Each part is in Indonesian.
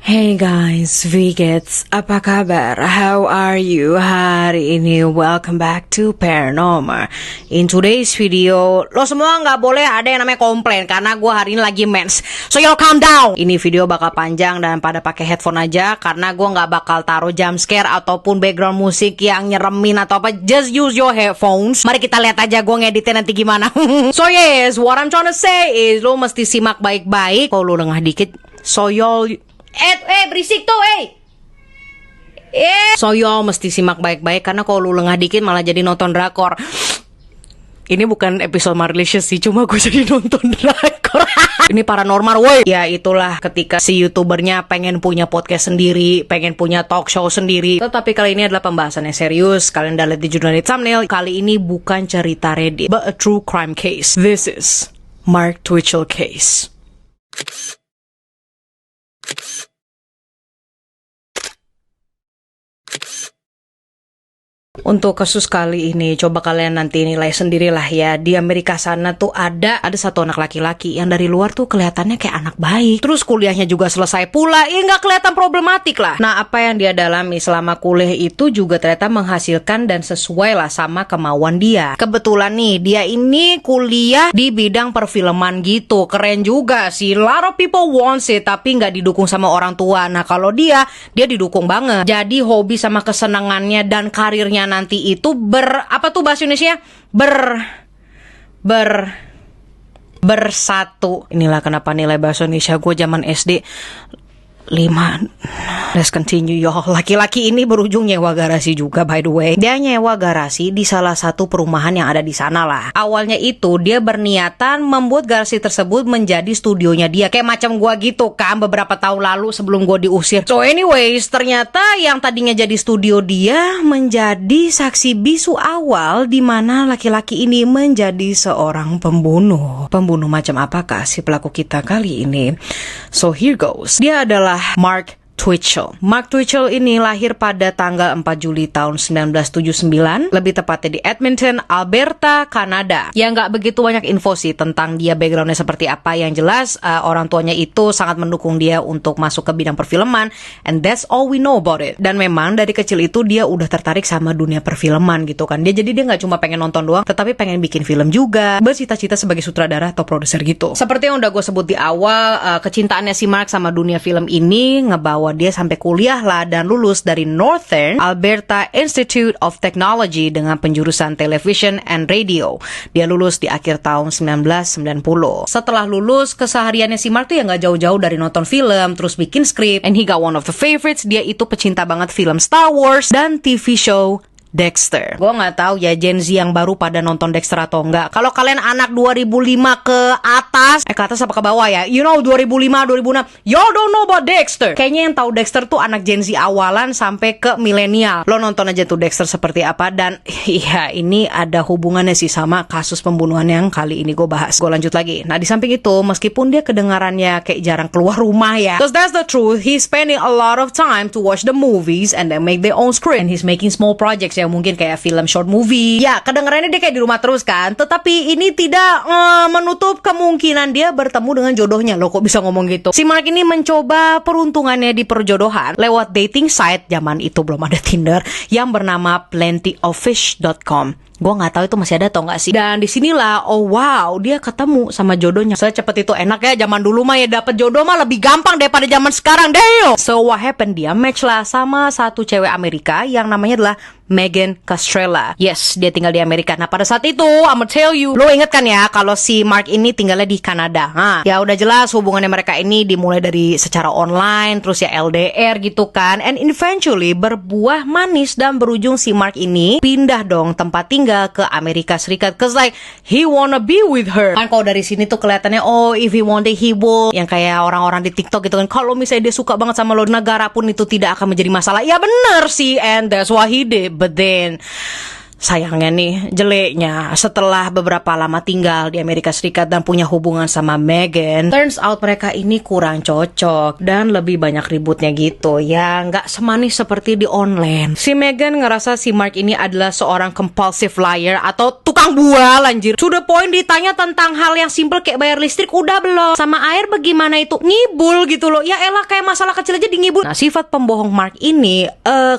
Hey guys, Vigets, apa kabar? How are you? Hari ini welcome back to Paranormal. In today's video, lo semua nggak boleh ada yang namanya komplain karena gue hari ini lagi mens. So y'all calm down. Ini video bakal panjang dan pada pakai headphone aja karena gue nggak bakal taruh jump scare ataupun background musik yang nyeremin atau apa. Just use your headphones. Mari kita lihat aja gue ngeditnya nanti gimana. So yes, what I'm trying to say is lo mesti simak baik-baik. Kalau lo lengah dikit, so y'all berisik tuh, So y'all mesti simak baik-baik karena kalau lu lengah dikit malah jadi nonton drakor. Ini bukan episode Marlicious sih, cuma gue jadi nonton drakor. Ini paranormal, woi. Ya itulah ketika si YouTubernya pengen punya podcast sendiri, pengen punya talk show sendiri. Tetapi kali ini adalah pembahasannya serius. Kalian udah lihat di judul thumbnail. Kali ini bukan cerita Reddit, but a true crime case. This is Mark Twitchell case. Untuk kasus kali ini, coba kalian nanti nilai sendirilah ya. Di Amerika sana tuh ada satu anak laki-laki yang dari luar tuh kelihatannya kayak anak baik. Terus kuliahnya juga selesai pula, nggak kelihatan problematik lah. Nah, apa yang dia dalami selama kuliah itu juga ternyata menghasilkan dan sesuai lah sama kemauan dia. Kebetulan nih, dia ini kuliah di bidang perfilman gitu. Keren juga sih. A lot of people wants it, tapi nggak didukung sama orang tua. Nah, kalau dia didukung banget. Jadi hobi sama kesenangannya dan karirnya nanti itu apa tuh bahasa Indonesia? Bersatu. Inilah kenapa nilai bahasa Indonesia gue zaman SD 5. Let's continue y'all. Laki-laki ini berujung nyewa garasi juga by the way. Dia nyewa garasi di salah satu perumahan yang ada di sana lah. Awalnya itu dia berniatan membuat garasi tersebut menjadi studionya dia. Kayak macam gua gitu kan beberapa tahun lalu sebelum gua diusir. So anyways, ternyata yang tadinya jadi studio dia menjadi saksi bisu awal di mana laki-laki ini menjadi seorang pembunuh. Pembunuh macam apakah si pelaku kita kali ini? So here goes. Dia adalah Mark Twitchell. Mark Twitchell ini lahir pada tanggal 4 Juli tahun 1979, lebih tepatnya di Edmonton, Alberta, Kanada. Ya nggak begitu banyak info sih tentang dia backgroundnya seperti apa. Yang jelas orang tuanya itu sangat mendukung dia untuk masuk ke bidang perfilman, and that's all we know about it. Dan memang dari kecil itu dia udah tertarik sama dunia perfilman gitu kan. Dia nggak cuma pengen nonton doang, tetapi pengen bikin film juga, bercita-cita sebagai sutradara atau produser gitu. Seperti yang udah gue sebut di awal, kecintaannya si Mark sama dunia film ini ngebawa dia sampai kuliah lah dan lulus dari Northern Alberta Institute of Technology dengan penjurusan Television and Radio. Dia lulus di akhir tahun 1990. Setelah lulus, kesehariannya si Mark tuh ya nggak jauh-jauh dari nonton film, terus bikin skrip, and he got one of the favorites. Dia itu pecinta banget film Star Wars dan TV show Dexter. Gue nggak tahu ya Gen Z yang baru pada nonton Dexter atau enggak. Kalau kalian anak 2005 ke atas, ke atas apa ke bawah ya? You know 2005, 2006, y'all don't know about Dexter. Kayaknya yang tahu Dexter tuh anak Gen Z awalan sampai ke milenial. Lo nonton aja tuh Dexter seperti apa. Dan iya ini ada hubungannya sih sama kasus pembunuhan yang kali ini gue bahas. Gue lanjut lagi. Nah di samping itu, meskipun dia kedengarannya kayak jarang keluar rumah ya, because that's the truth, he's spending a lot of time to watch the movies and then make their own script. And he's making small projects ya, mungkin kayak film short movie. Ya, kedengarannya dia kayak di rumah terus kan. Tetapi ini tidak menutup kemungkinan dia bertemu dengan jodohnya. Loh kok bisa ngomong gitu? Si Mark ini mencoba peruntungannya di perjodohan lewat dating site, zaman itu belum ada Tinder, yang bernama plentyoffish.com. Gue nggak tahu itu masih ada atau nggak sih. Dan disinilah, oh wow, dia ketemu sama jodohnya. Secepat itu, enak ya. Zaman dulu mah ya dapet jodoh mah lebih gampang daripada zaman sekarang. Damn. So what happened? Dia match lah sama satu cewek Amerika yang namanya adalah Megan Castrella. Yes, dia tinggal di Amerika. Nah pada saat itu, I'ma tell you, lo inget kan ya kalau si Mark ini tinggalnya di Kanada. Ya udah jelas hubungannya mereka ini dimulai dari secara online, terus ya LDR gitu kan. And eventually berbuah manis dan berujung si Mark ini pindah dong tempat tinggal ke Amerika Serikat. Cause like, he wanna be with her. Kan kalau dari sini tuh kelihatannya, oh if he wanted he will. Yang kayak orang-orang di TikTok gitu kan. Kalau misalnya dia suka banget sama lo, negara pun itu tidak akan menjadi masalah. Ya bener sih, and that's what he did. But then Sayangnya nih, jeleknya, setelah beberapa lama tinggal di Amerika Serikat dan punya hubungan sama Meghan, turns out mereka ini kurang cocok dan lebih banyak ributnya gitu. Ya, nggak semanis seperti di online. Si Meghan ngerasa si Mark ini adalah seorang compulsive liar atau tukang bual, anjir. Sudah poin ditanya tentang hal yang simple kayak bayar listrik, udah belum? Sama air bagaimana itu? Ngibul gitu loh. Ya elah, kayak masalah kecil aja di ngibul. Nah, sifat pembohong Mark ini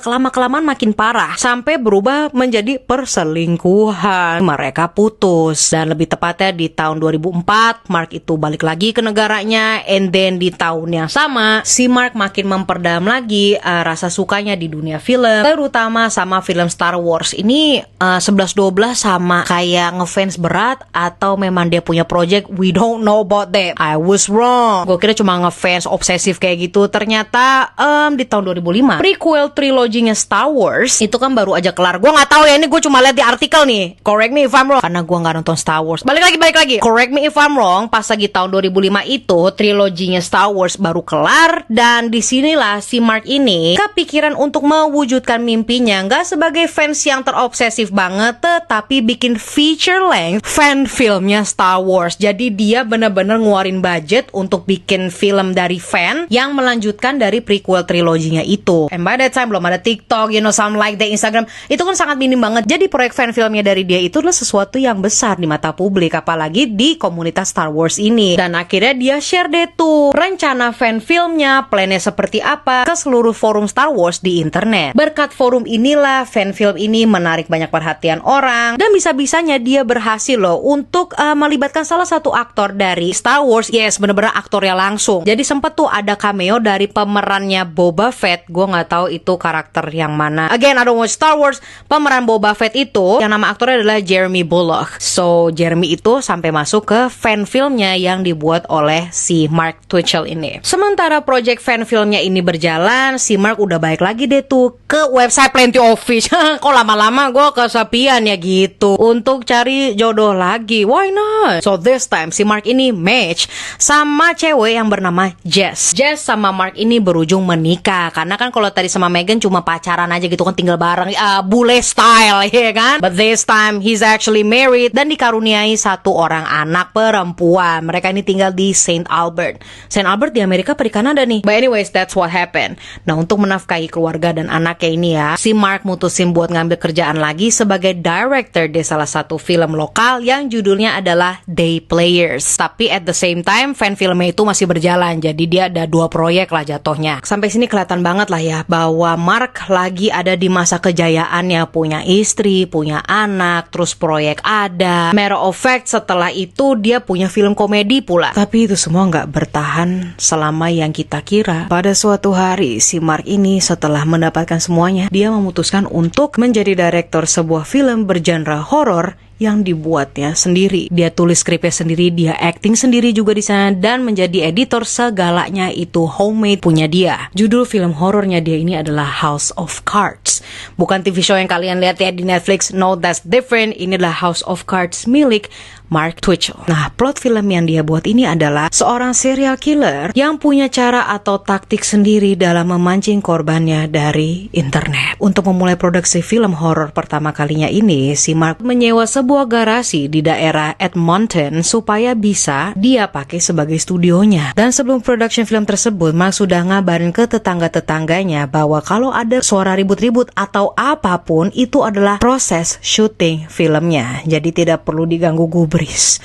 kelama-kelamaan makin parah sampai berubah menjadi perselingkuhan. Mereka putus dan lebih tepatnya di tahun 2004 Mark itu balik lagi ke negaranya, and then di tahun yang sama si Mark makin memperdam lagi rasa sukanya di dunia film, terutama sama film Star Wars. Ini 11-12 sama kayak ngefans berat atau memang dia punya project, we don't know about that. I was wrong. Gue kira cuma ngefans obsesif kayak gitu, ternyata di tahun 2005 prequel triloginya Star Wars itu kan baru aja kelar. Gue nggak tahu ya, ini gue cuma lihat di artikel nih, correct me if I'm wrong, karena gue nggak nonton Star Wars. Balik lagi, correct me if I'm wrong, pas lagi tahun 2005 itu triloginya Star Wars baru kelar, dan disinilah si Mark ini kepikiran untuk mewujudkan mimpinya, nggak sebagai fans yang terobsesif banget, tetapi bikin feature length fan filmnya Star Wars. Jadi dia bener-bener ngeluarin budget untuk bikin film dari fan yang melanjutkan dari prequel triloginya itu. And by that time belum ada TikTok, something like that, Instagram, itu kan sangat minim banget. Jadi proyek fan filmnya dari dia itu adalah sesuatu yang besar di mata publik, apalagi di komunitas Star Wars ini. Dan akhirnya dia share deh tuh rencana fan filmnya, plannya seperti apa, ke seluruh forum Star Wars di internet. Berkat forum inilah fan film ini menarik banyak perhatian orang, dan bisa-bisanya dia berhasil loh untuk melibatkan salah satu aktor dari Star Wars. Yes, bener-bener aktornya langsung. Jadi sempet tuh ada cameo dari pemerannya Boba Fett. Gue nggak tahu itu karakter yang mana. Again, I don't watch Star Wars. Pemeran Boba Fett itu yang nama aktornya adalah Jeremy Bulloch. So Jeremy itu sampai masuk ke fan filmnya yang dibuat oleh si Mark Twitchell ini. Sementara project fan filmnya ini berjalan, si Mark udah balik lagi deh tuh ke website Plenty of Fish. Kok lama-lama gue kesepian ya gitu, untuk cari jodoh lagi. Why not? So this time si Mark ini match sama cewek yang bernama Jess. Jess sama Mark ini berujung menikah, karena kan kalau tadi sama Meghan cuma pacaran aja gitu kan, tinggal bareng, bule style ya kan. But this time he's actually married dan dikaruniai satu orang anak perempuan. Mereka ini tinggal di Saint Albert. Saint Albert di Amerika apa di Kanada nih? But anyways, that's what happened. Nah, untuk menafkahi keluarga dan anaknya ini ya, si Mark mutusin buat ngambil kerjaan lagi sebagai director di salah satu film lokal yang judulnya adalah Day Players. Tapi at the same time fan filmnya itu masih berjalan, jadi dia ada 2 proyek lah jatuhnya. Sampai sini kelihatan banget lah ya bahwa Mark lagi ada di masa kejayaannya, punya istri, punya anak, terus proyek ada. Matter of fact, setelah itu dia punya film komedi pula. Tapi itu semua nggak bertahan selama yang kita kira. Pada suatu hari si Mark ini setelah mendapatkan semuanya, dia memutuskan untuk menjadi direktur sebuah film bergenre horor yang dibuatnya sendiri. Dia tulis skripnya sendiri, dia acting sendiri juga di sana, dan menjadi editor segalanya itu homemade punya dia. Judul film horornya dia ini adalah House of Cards. Bukan TV show yang kalian lihat ya di Netflix. No, that's different. Ini adalah House of Cards milik Mark Twitchell. Nah, plot film yang dia buat ini adalah seorang serial killer yang punya cara atau taktik sendiri dalam memancing korbannya dari internet. Untuk memulai produksi film horor pertama kalinya ini, si Mark menyewa sebuah garasi di daerah Edmonton supaya bisa dia pakai sebagai studionya. Dan sebelum production film tersebut, Mark sudah ngabarin ke tetangga-tetangganya bahwa kalau ada suara ribut-ribut atau apapun, itu adalah proses syuting filmnya. Jadi tidak perlu diganggu gubris.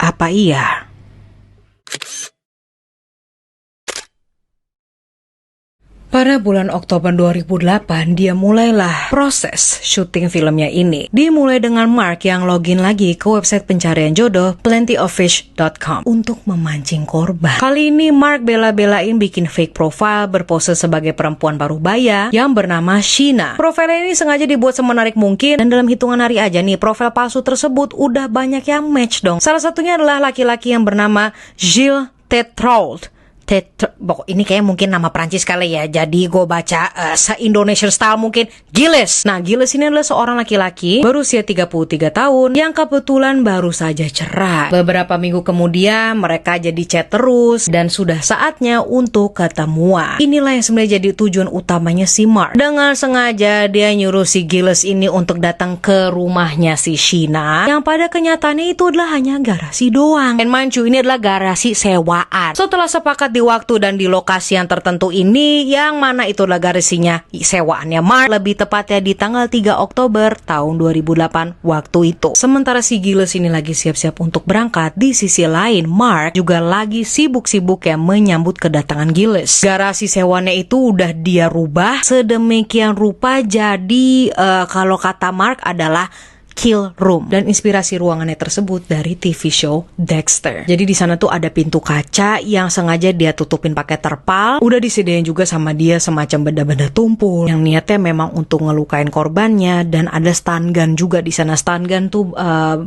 Apa iya? Pada bulan Oktober 2008, dia mulailah proses syuting filmnya ini. Dimulai dengan Mark yang login lagi ke website pencarian jodoh plentyoffish.com untuk memancing korban. Kali ini Mark bela-belain bikin fake profile berpose sebagai perempuan parubaya yang bernama Sheena. Profil ini sengaja dibuat semenarik mungkin, dan dalam hitungan hari aja nih, profil palsu tersebut udah banyak yang match dong. Salah satunya adalah laki-laki yang bernama Gilles Tetrault. ini kayak mungkin nama Prancis kali ya. Jadi gue baca se-Indonesian style mungkin Gilles. Nah, Gilles ini adalah seorang laki-laki berusia 33 tahun yang kebetulan baru saja cerai. Beberapa minggu kemudian mereka jadi chat terus dan sudah saatnya untuk ketemuan. Inilah yang sebenarnya jadi tujuan utamanya si Mark. Dengan sengaja dia nyuruh si Gilles ini untuk datang ke rumahnya si Sheena, yang pada kenyataannya itu adalah hanya garasi doang. Dan mancu, ini adalah garasi sewaan. Setelah sepakat di waktu dan di lokasi yang tertentu ini, yang mana itu adalah garasinya sewaannya Mark, lebih tepatnya di tanggal 3 Oktober tahun 2008 waktu itu. Sementara si Gilles ini lagi siap-siap untuk berangkat, di sisi lain Mark juga lagi sibuk-sibuk ya menyambut kedatangan Gilles. Garasi sewaannya itu udah dia rubah sedemikian rupa jadi kalau kata Mark adalah kill room, dan inspirasi ruangannya tersebut dari TV show Dexter. Jadi di sana tuh ada pintu kaca yang sengaja dia tutupin pakai terpal. Udah disediain juga sama dia semacam benda-benda tumpul yang niatnya memang untuk ngelukain korbannya, dan ada stun gun juga di sana. Stun gun tuh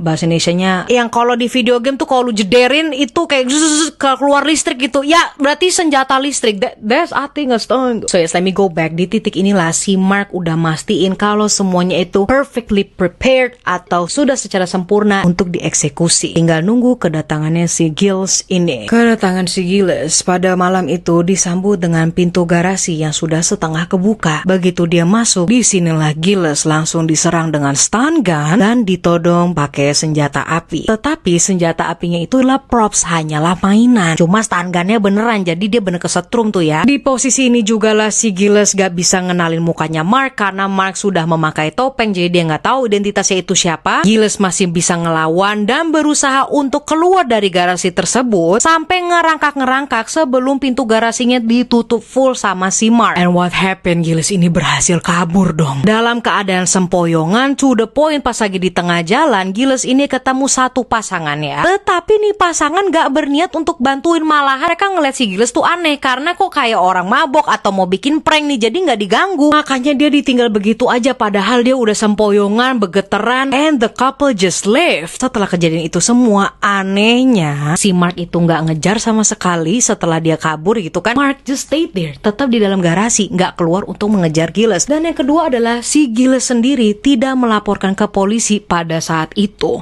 bahasa Indonesianya yang kalau di video game tuh kalau lu jederin itu kayak keluar listrik gitu. Ya, berarti senjata listrik. That's I think a stun gun. So yes, let me go back. Di titik inilah si Mark udah mastiin kalau semuanya itu perfectly prepared atau sudah secara sempurna untuk dieksekusi. Tinggal nunggu kedatangannya si Gilles ini. Kedatangan si Gilles pada malam itu disambut dengan pintu garasi yang sudah setengah kebuka. Begitu dia masuk, disinilah Gilles langsung diserang dengan stun gun dan ditodong pakai senjata api. Tetapi senjata apinya itulah props, hanyalah mainan. Cuma stun gunnya beneran, jadi dia bener kesetrum tuh ya. Di posisi ini juga lah si Gilles gak bisa ngenalin mukanya Mark karena Mark sudah memakai topeng, jadi dia gak tahu identitasnya itu siapa. Gilles masih bisa ngelawan dan berusaha untuk keluar dari garasi tersebut sampai ngerangkak-ngerangkak sebelum pintu garasinya ditutup full sama si Mark. And what happened? Gilles ini berhasil kabur dong. Dalam keadaan sempoyongan, to the point pas lagi di tengah jalan, Gilles ini ketemu satu pasangan ya. Tetapi nih pasangan gak berniat untuk bantuin, malah mereka ngeliat si Gilles tuh aneh karena kok kayak orang mabok atau mau bikin prank nih, jadi gak diganggu. Makanya dia ditinggal begitu aja padahal dia udah sempoyongan, begeteran, and the couple just left. Setelah kejadian itu semua, anehnya si Mark itu nggak ngejar sama sekali setelah dia kabur gitu kan. Mark just stayed there, tetap di dalam garasi, nggak keluar untuk mengejar Gilles. Dan yang kedua adalah si Gilles sendiri tidak melaporkan ke polisi pada saat itu.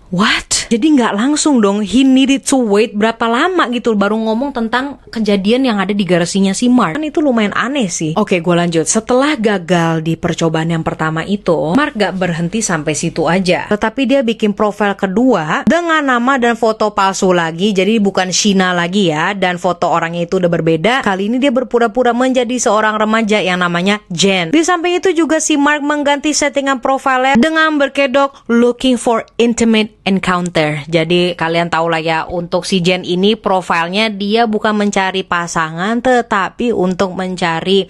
What? Jadi nggak langsung dong, he needed to wait berapa lama gitu baru ngomong tentang kejadian yang ada di garasinya si Mark. Kan itu lumayan aneh sih. Oke, gue lanjut. Setelah gagal di percobaan yang pertama itu, Mark gak berhenti sampai situ aja. Tetapi dia bikin profil kedua dengan nama dan foto palsu lagi. Jadi bukan Sheena lagi ya, dan foto orangnya itu udah berbeda. Kali ini dia berpura-pura menjadi seorang remaja yang namanya Jen. Di samping itu juga si Mark mengganti settingan profilnya dengan berkedok looking for intimate encounter. Jadi kalian tahu lah ya, untuk si Jen ini profilnya dia bukan mencari pasangan tetapi untuk mencari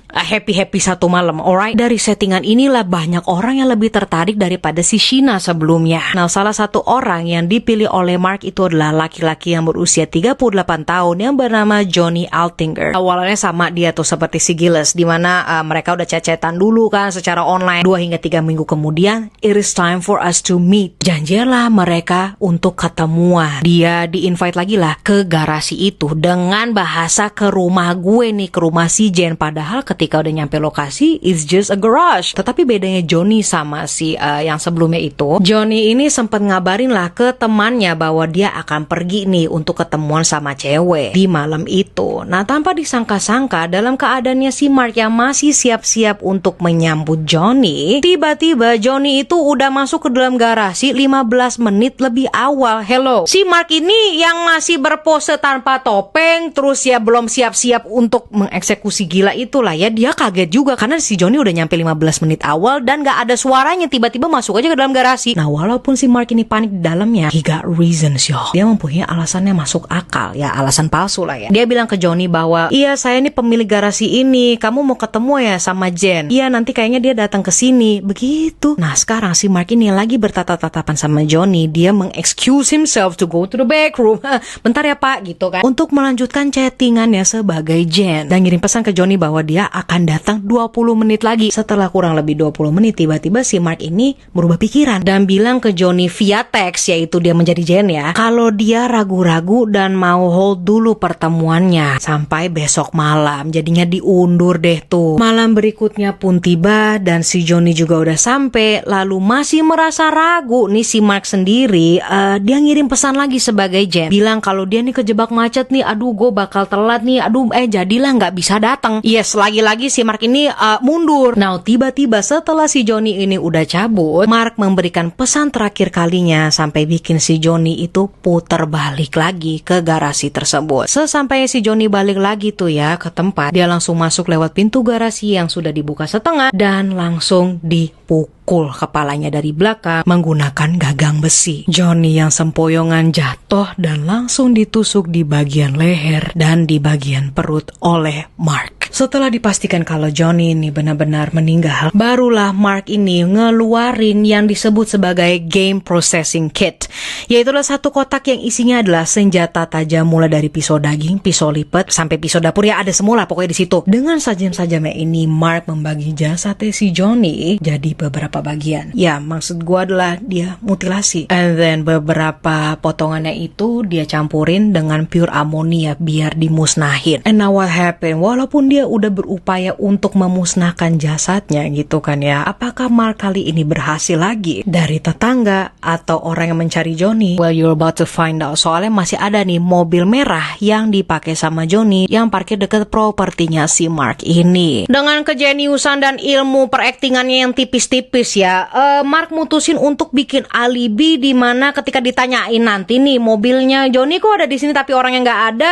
happy-happy satu malam, alright? Dari settingan inilah banyak orang yang lebih tertarik daripada si Sheena sebelumnya. Nah, salah satu orang yang dipilih oleh Mark itu adalah laki-laki yang berusia 38 tahun yang bernama Johnny Altinger. Awalnya sama dia tuh seperti si Gilles, dimana mereka udah chat-chatan dulu kan secara online. 2 hingga 3 minggu kemudian, it is time for us to meet. Janjilah mereka untuk ketemuan. Dia di-invite lagi lah ke garasi itu dengan bahasa ke rumah gue nih, ke rumah si Jen. Padahal ketika udah nyampe lokasi, it's just a garage. Tetapi bedanya Johnny sama si yang sebelumnya itu, Johnny ini sempat ngabarin lah ke temannya bahwa dia akan pergi nih untuk ketemuan sama cewek di malam itu. Nah, tanpa disangka-sangka, dalam keadaannya si Mark yang masih siap-siap untuk menyambut Johnny, tiba-tiba Johnny itu udah masuk ke dalam garasi 15 menit lebih awal. Hello, si Mark ini yang masih berpose tanpa topeng, terus ya belum siap-siap untuk mengeksekusi gila itulah ya. Dia kaget juga karena si Johnny udah nyampe 15 menit awal dan gak ada suaranya, tiba-tiba masuk aja ke dalam garasi. Nah, walaupun si Mark ini panik di dalamnya, he got reasons yo. Dia mempunyai alasannya masuk akal, ya alasan palsu lah ya. Dia bilang ke Johnny bahwa, iya saya ini pemilik garasi ini, kamu mau ketemu ya sama Jen? Iya, nanti kayaknya dia datang ke sini. Begitu. Nah, sekarang si Mark ini lagi bertatap-tatapan sama Johnny. Dia mengexcuse himself to go to the back room. Bentar ya Pak, gitu kan. Untuk melanjutkan chattingannya sebagai Jen dan ngirim pesan ke Johnny bahwa dia akan datang 20 menit lagi. Setelah kurang lebih 20 menit, tiba-tiba si Mark ini berubah pikiran dan bilang ke Johnny via teks, yaitu dia menjadi Jen ya, kalau dia ragu-ragu dan mau hold dulu pertemuannya sampai besok malam. Jadinya diundur deh tuh. Malam berikutnya pun tiba dan si Johnny juga udah sampai. Lalu masih merasa ragu nih si Mark sendiri, dia ngirim pesan lagi sebagai Jen, bilang kalau dia nih kejebak macet nih, aduh gue bakal telat nih, aduh jadilah nggak bisa datang. Yes, lagi-lagi si Mark ini mundur. Nah, tiba-tiba setelah si Johnny ini udah cabut, Mark memberikan pesan terakhir kalinya sampai bikin si Johnny itu puter balik lagi ke garasi tersebut. Sesampainya si Johnny balik lagi tuh ya ke tempat, dia langsung masuk lewat pintu garasi yang sudah dibuka setengah dan langsung dipukul kepalanya dari belakang menggunakan gagang besi. Johnny yang sempoyongan jatuh dan langsung ditusuk di bagian leher dan di bagian perut oleh Mark. Setelah dipastikan kalau Johnny ini benar-benar meninggal, barulah Mark ini ngeluarin yang disebut sebagai game processing kit, yaitu satu kotak yang isinya adalah senjata tajam mulai dari pisau daging, pisau lipat, sampai pisau dapur, ya ada semua lah pokoknya di situ. Dengan sajam-sajamnya ini, Mark membagi jasadnya si Johnny jadi beberapa bagian. Ya, maksud gua adalah dia mutilasi. And then beberapa potongannya itu dia campurin dengan pure amonia biar dimusnahin. And now what happened? Walaupun dia udah berupaya untuk memusnahkan jasadnya gitu kan ya, apakah Mark kali ini berhasil lagi dari tetangga atau orang yang mencari Johnny? Well, you're about to find out. Soalnya masih ada nih mobil merah yang dipakai sama Johnny yang parkir dekat propertinya si Mark ini. Dengan kejeniusan dan ilmu peraktingannya yang tipis-tipis ya, Mark mutusin untuk bikin alibi di mana ketika ditanyain nanti nih mobilnya Johnny kok ada di sini tapi orangnya nggak ada,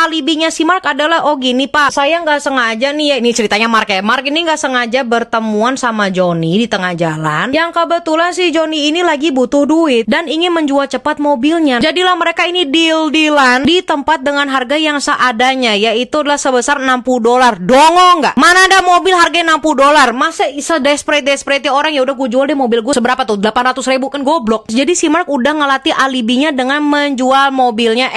alibinya si Mark adalah gini Pak, saya nggak sengaja nih ya, ini ceritanya Mark ya, Mark ini nggak sengaja bertemuan sama Johnny di tengah jalan yang kebetulan si Johnny ini lagi butuh duit dan ingin menjual cepat mobilnya. Jadilah mereka ini deal-dealan di tempat dengan harga yang seadanya, yaitu adalah sebesar $60. Dongo nggak? Mana ada mobil harganya $60? Masa sedesperate orang, ya udah gue jual deh mobil gue seberapa tuh, 800.000, kan goblok. Jadi si Mark udah ngelatih alibinya dengan menjual mobilnya,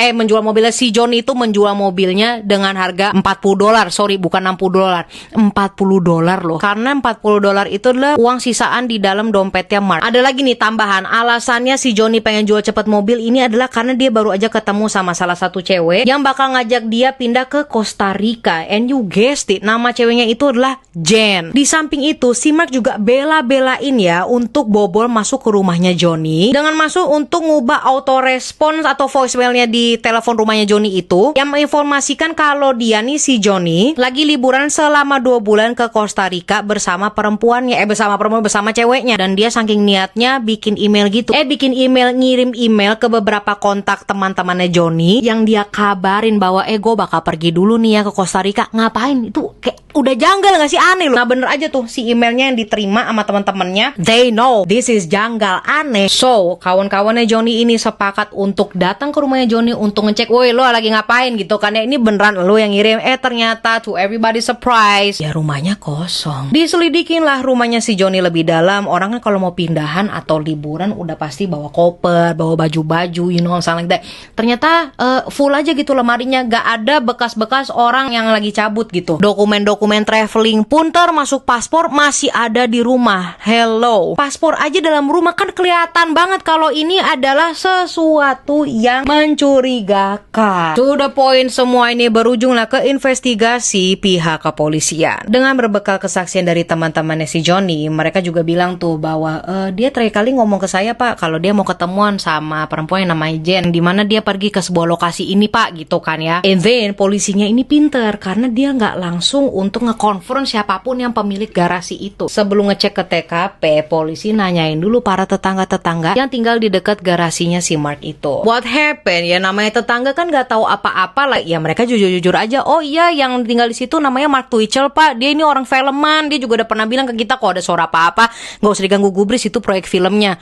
si Johnny itu menjual mobilnya dengan harga $40. Sorry, bukan $60, $40 loh. Karena $40 itu adalah uang sisaan di dalam dompetnya Mark. Ada lagi nih tambahan, alasannya si Johnny pengen jual cepat mobil ini adalah karena dia baru aja ketemu sama salah satu cewek yang bakal ngajak dia pindah ke Costa Rica. And you guessed it, nama ceweknya itu adalah Jen. Di samping itu, si Mark juga bela-belain ya untuk bobol masuk ke rumahnya Johnny dengan masuk untuk ngubah auto response atau voicemailnya di telepon rumahnya Johnny itu yang menginformasikan kalau dia nih si Johnny lagi liburan selama 2 bulan ke Costa Rica bersama perempuannya, bersama ceweknya. Dan dia saking niatnya bikin email gitu, ngirim email ke beberapa kontak teman-temannya Johnny yang dia kabarin bahwa gue bakal pergi dulu nih ya ke Costa Rica. Ngapain? Itu kayak udah janggal gak sih, aneh loh. Nah bener aja tuh si emailnya yang diterima sama teman-temannya, they know this is janggal, aneh. So kawan-kawannya Johnny ini sepakat untuk datang ke rumahnya Johnny untuk ngecek, woi lo lagi ngapain gitu kan ya, ini beneran lo yang ngirim. Ternyata to everybody surprise, ya rumahnya kosong. Diselidikin lah rumahnya si Johnny lebih dalam. Orang kan kalau mau pindahan atau liburan udah pasti bawa koper, bawa baju-baju, you know, something like that. Ternyata full aja gitu lemarinya, gak ada bekas-bekas orang yang lagi cabut gitu. Dokumen traveling pun termasuk paspor masih ada di rumah. Hello, paspor aja dalam rumah, kan kelihatan banget kalau ini adalah sesuatu yang mencurigakan. To the point, semua ini berujunglah ke investigasi pihak kepolisian. Dengan berbekal kesaksian dari teman-temannya si Johnny, mereka juga bilang tuh bahwa dia terakhir kali ngomong ke saya Pak kalau dia mau ketemuan sama perempuan yang namanya Jen, dimana dia pergi ke sebuah lokasi ini Pak gitu kan ya. And then polisinya ini pinter karena dia nggak langsung untuk nge-confirm siapapun yang pemilik garasi itu. Sebelum ngecek ke TKP, polisi nanyain dulu para tetangga-tetangga yang tinggal di dekat garasinya si Mark itu. What happened? Ya namanya tetangga kan nggak tahu apa-apa lah. Ya mereka jujur-jujur aja. Oh iya, yang tinggal di situ namanya Mark Twitchell Pak. Dia ini orang filman. Dia juga udah pernah bilang ke kita kok ada suara apa-apa nggak usah diganggu gubris, itu proyek filmnya.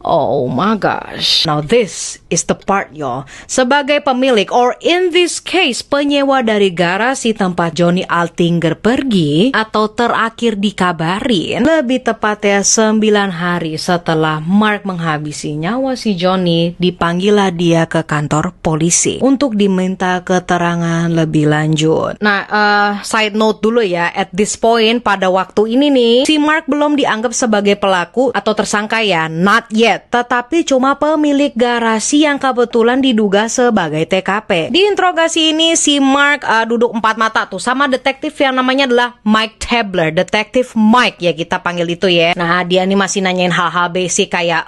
Oh my gosh. Now this is the part, y'all. Sebagai pemilik, or in this case, penyewa dari garasi tempat Johnny Altinger pergi, atau terakhir dikabarin, lebih tepatnya 9 hari setelah Mark menghabisi nyawa si Johnny, dipanggillah dia ke kantor polisi untuk diminta keterangan lebih lanjut. Nah, side note dulu ya, at this point, pada waktu ini nih, si Mark belum dianggap sebagai pelaku atau tersangka ya, not yet. Tetapi cuma pemilik garasi yang kebetulan diduga sebagai TKP. Di interogasi ini si Mark duduk 4 mata tuh sama detektif yang namanya adalah Mike Tabler, detektif Mike ya kita panggil itu ya. Nah dia nih masih nanyain hal-hal basic kayak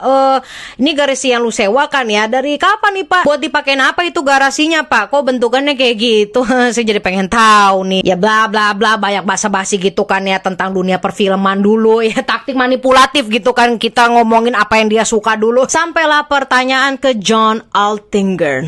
ini garasi yang lu sewakan ya, dari kapan nih pak? Buat dipakein apa itu garasinya pak? Kok bentukannya kayak gitu? Saya jadi pengen tahu nih. Ya bla bla bla, banyak basa-basi gitu kan ya tentang dunia perfilman dulu ya, taktik manipulatif gitu kan, kita ngomongin apa yang dia suka dulu. Sampailah pertanyaan ke John Altinger.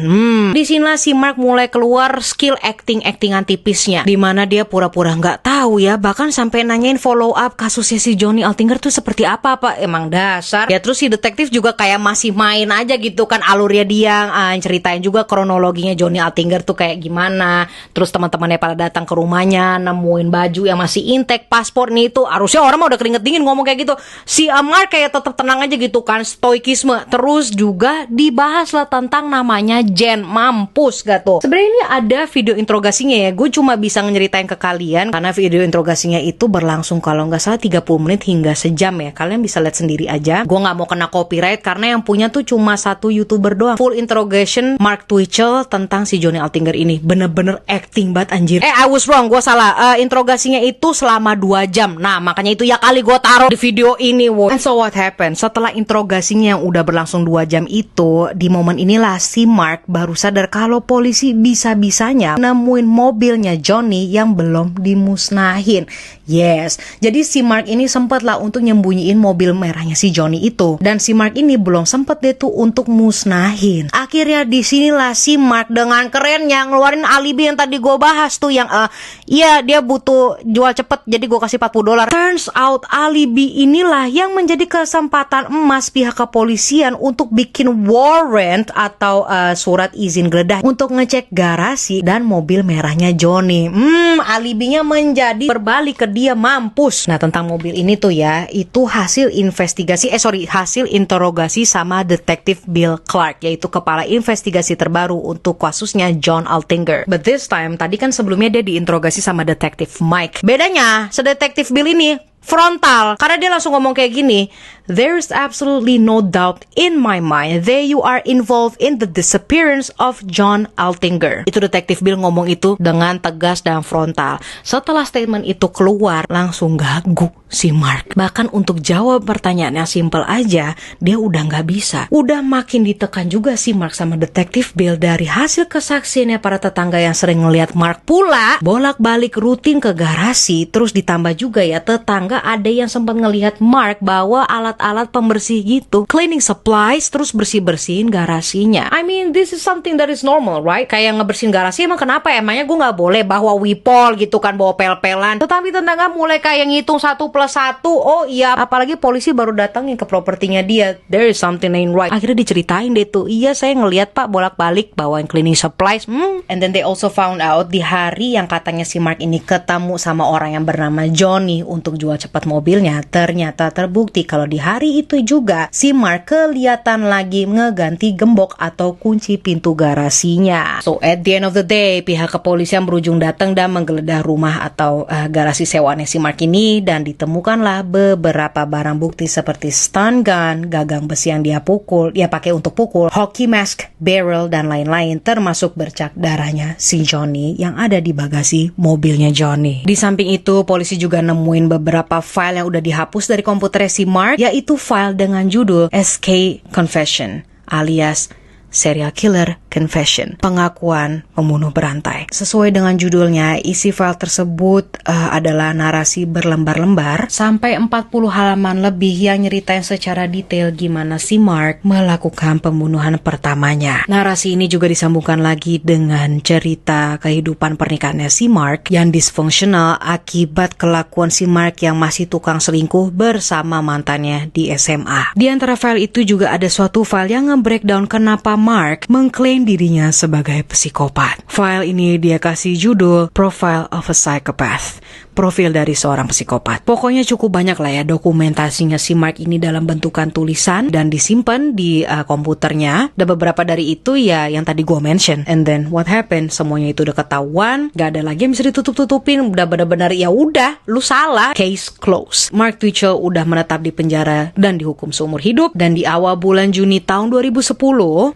Disinilah si Mark mulai keluar skill actingan tipisnya, dimana dia pura-pura nggak tahu ya, bahkan sampai nanyain follow up kasusnya si Johnny Altinger tuh seperti apa pak. Emang dasar ya. Terus si detektif juga kayak masih main aja gitu kan alurnya dia, ceritain juga kronologinya Johnny Altinger tuh kayak gimana. Terus teman-temannya pada datang ke rumahnya, nemuin baju yang masih intact, paspor nih itu. Harusnya orang mah udah keringet dingin ngomong kayak gitu. Si Mark kayak tetap tenang aja gitu kan, stoikisme. Terus juga dibahas lah tentang namanya Jen. Mampus gak tuh? Sebenarnya ini ada video interogasinya ya, gue cuma bisa ngeritain ke kalian karena video interogasinya itu berlangsung kalau nggak salah 30 menit hingga sejam ya. Kalian bisa lihat sendiri aja. Gue nggak mau kena copyright karena yang punya tuh cuma satu YouTuber doang. Full interrogation Mark Twitchell tentang si Johnny Altinger ini. Bener-bener acting banget anjir. I was wrong, gue salah. Interogasinya itu selama 2 jam. Nah makanya itu ya kali gue taruh di video ini. And so what happened? Setelah interogasinya yang udah berlangsung 2 jam itu, di momen inilah si Mark baru sadar kalau polisi bisa-bisanya nemuin mobilnya Johnny yang belum dimusnahin. Yes, jadi si Mark ini sempet lah untuk nyembunyiin mobil merahnya si Johnny itu. Dan si Mark ini belum sempet deh tuh untuk musnahin. Akhirnya disinilah si Mark dengan kerennya ngeluarin alibi yang tadi gue bahas tuh, yang iya dia butuh jual cepet jadi gue kasih $40. Turns out alibi inilah yang menjadi kesempatan emas pihak kepolisian untuk bikin warrant atau surat izin geledah untuk ngecek garasi dan mobil merahnya Johnny. Alibinya menjadi berbalik ke dia. Mampus. Nah tentang mobil ini tuh ya, itu hasil interogasi sama detektif Bill Clark, yaitu kepala investigasi terbaru untuk kasusnya John Altinger. But this time, tadi kan sebelumnya dia diinterogasi sama detektif Mike. Bedanya, sedetektif Bill ini frontal, karena dia langsung ngomong kayak gini, "There's absolutely no doubt in my mind that you are involved in the disappearance of John Altinger." Itu detektif Bill ngomong itu dengan tegas dan frontal. Setelah statement itu keluar, langsung gagu si Mark. Bahkan untuk jawab pertanyaan yang simple aja, dia udah nggak bisa. Udah makin ditekan juga si Mark sama detektif Bill dari hasil kesaksiannya para tetangga yang sering ngelihat Mark pula bolak-balik rutin ke garasi. Terus ditambah juga ya tetangga ada yang sempat ngelihat Mark bawa alat-alat pembersih gitu, cleaning supplies, terus bersih-bersihin garasinya. I mean, this is something that is normal, right? Kayak ngebersihin garasi emang kenapa? Emangnya gue nggak boleh bawa wipol gitu kan, bawa pel-pelan? Tetapi tetangga mulai kayak ngitung 1+1. Oh iya, apalagi polisi baru datangin ke propertinya dia. There is something ain't right. Akhirnya diceritain deh tuh, iya saya ngelihat pak bolak-balik bawain cleaning supplies. And then they also found out di hari yang katanya si Mark ini ketemu sama orang yang bernama Johnny untuk jual cepat mobilnya, ternyata terbukti kalau di hari itu juga si Mark kelihatan lagi ngeganti gembok atau kunci pintu garasinya. So at the end of the day, pihak kepolisian berujung datang dan menggeledah rumah atau garasi sewaannya si Mark ini, dan ditemukanlah beberapa barang bukti seperti stun gun, gagang besi yang dia pakai untuk pukul, hockey mask, barrel, dan lain-lain, termasuk bercak darahnya si Johnny yang ada di bagasi mobilnya Johnny. Di samping itu, polisi juga nemuin beberapa file yang udah dihapus dari komputer si Mark, yaitu file dengan judul SK Confession alias Serial Killer Confession, pengakuan pembunuh berantai. Sesuai dengan judulnya, isi file tersebut adalah narasi berlembar-lembar sampai 40 halaman lebih yang nyeritain secara detail gimana si Mark melakukan pembunuhan pertamanya. Narasi ini juga disambungkan lagi dengan cerita kehidupan pernikahannya si Mark yang disfungsional akibat kelakuan si Mark yang masih tukang selingkuh bersama mantannya di SMA. Di antara file itu juga ada suatu file yang nge-breakdown kenapa Mark mengklaim dirinya sebagai psikopat. File ini dia kasih judul Profile of a Psychopath, profil dari seorang psikopat. Pokoknya cukup banyak lah ya dokumentasinya si Mark ini dalam bentukan tulisan dan disimpan di komputernya. Dan beberapa dari itu ya yang tadi gue mention. And then what happened? Semuanya itu udah ketahuan, gak ada lagi yang bisa ditutup-tutupin. Udah benar-benar ya udah, lu salah. Case closed. Mark Twitchell udah menetap di penjara dan dihukum seumur hidup. Dan di awal bulan Juni tahun 2010,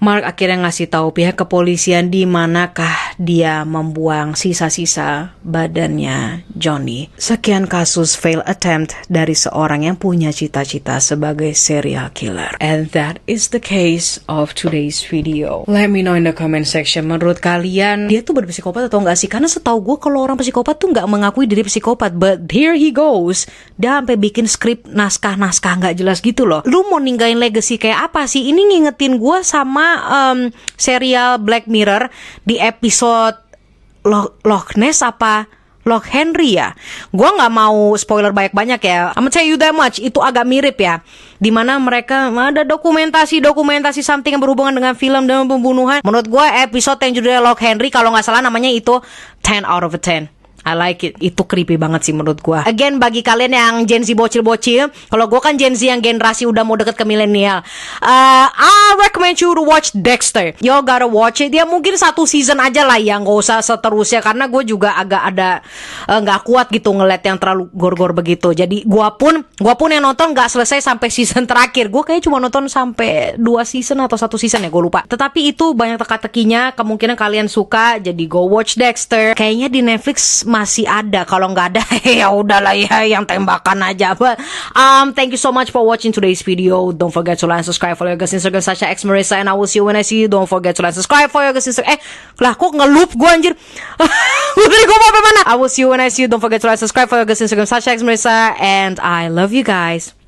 Mark akhirnya ngasih tahu pihak kepolisian di manakah dia membuang sisa-sisa badannya Johnny. Sekian kasus fail attempt dari seorang yang punya cita-cita sebagai serial killer. And that is the case of today's video. Let me know in the comment section, menurut kalian dia tuh berpsikopat atau enggak sih? Karena setahu gue kalau orang psikopat tuh enggak mengakui diri psikopat, but here he goes. Dia sampai bikin skrip naskah-naskah enggak jelas gitu loh. Lu mau ninggalin legacy kayak apa sih? Ini ngingetin gue sama serial Black Mirror di episode Loch Ness apa Loch Henry ya. Gue gak mau spoiler banyak-banyak ya. I'm gonna tell you that much. Itu agak mirip ya. Dimana mereka ada dokumentasi something yang berhubungan dengan film dan pembunuhan. Menurut gue episode yang judulnya Loch Henry, kalau gak salah namanya itu 10 out of 10. I like it. Itu creepy banget sih menurut gue. Again, bagi kalian yang Gen Z bocil-bocil, kalau gue kan Gen Z yang generasi udah mau deket ke milenial, I recommend you to watch Dexter. You gotta watch it. Ya mungkin satu season aja lah ya, gak usah seterusnya. Karena gue juga agak ada gak kuat gitu ngeliat yang terlalu gor-gor begitu. Jadi gue pun yang nonton gak selesai sampai season terakhir. Gue kayaknya cuma nonton sampai 2 season atau 1 season ya, gue lupa. Tetapi itu banyak teka-tekinya. Kemungkinan kalian suka, jadi go watch Dexter. Kayaknya di Netflix masih ada. Kalau nggak ada ya udahlah ya, yang tembakan aja. But thank you so much for watching today's video. Don't forget to like and subscribe, follow your guys Instagram Sasha X Marissa, and I will see you when I see you. Don't forget to like and subscribe, follow your guys Instagram. Lah kok ngeloop gue anjir. Gue mau apa mana? I will see you when I see you. Don't forget to like and subscribe, follow your guys Instagram Sasha X Marissa, and I love you guys.